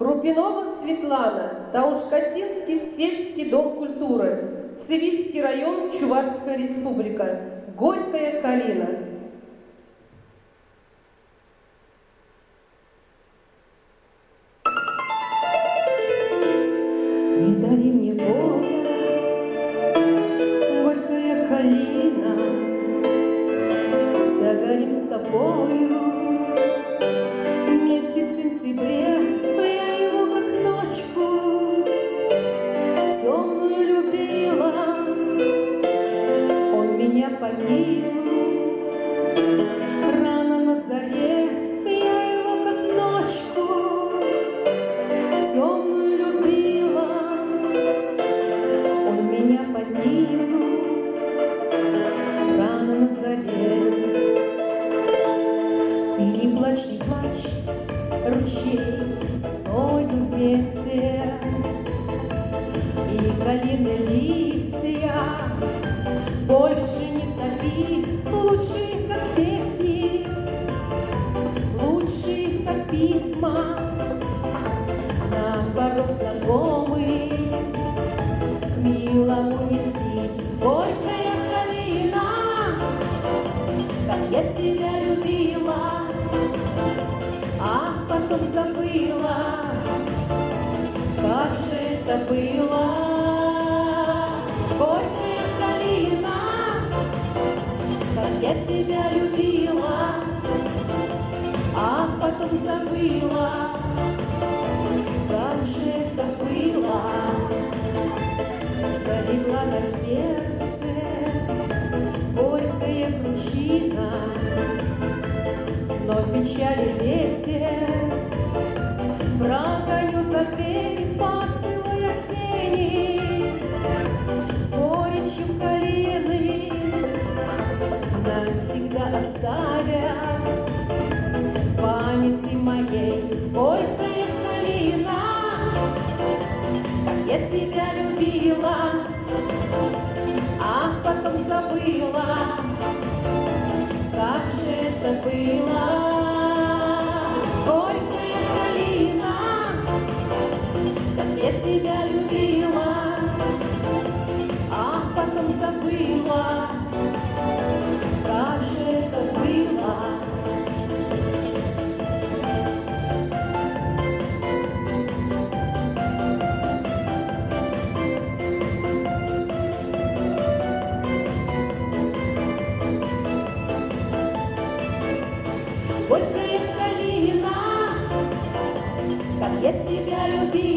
Крупинова Светлана, Таушкасинский сельский дом культуры, Цивильский район, Чувашская республика, Горькая калина. Не дари мне, Бога, горькая калина, догорим с тобою вместе в сентябре. Я его как ночку темную любила, он меня покинул рано на заре. Я его как ночку темную любила, он меня покинул рано на заре. Ты не плачь, ручей стою вместе, и калины листья больше не топи. Лучше как песни, лучше как письма, наоборот знакомый, к милому неси. Горькая калина, как я тебя любила, а потом забыла, как же это было. Горькая калина, как я тебя любила, а потом забыла, как же это было. Залегла на сердце горькая кручина, но в печали ветер прогоню за дверь поцелуй осенний с горечью калины, навсегда оставят в памяти моей. Горькая калина, как я тебя любила, а потом забыла, как же это было. Горькая калина, как я тебя любила, а потом забыла, как же это было. Горькая калина, как я тебя любила,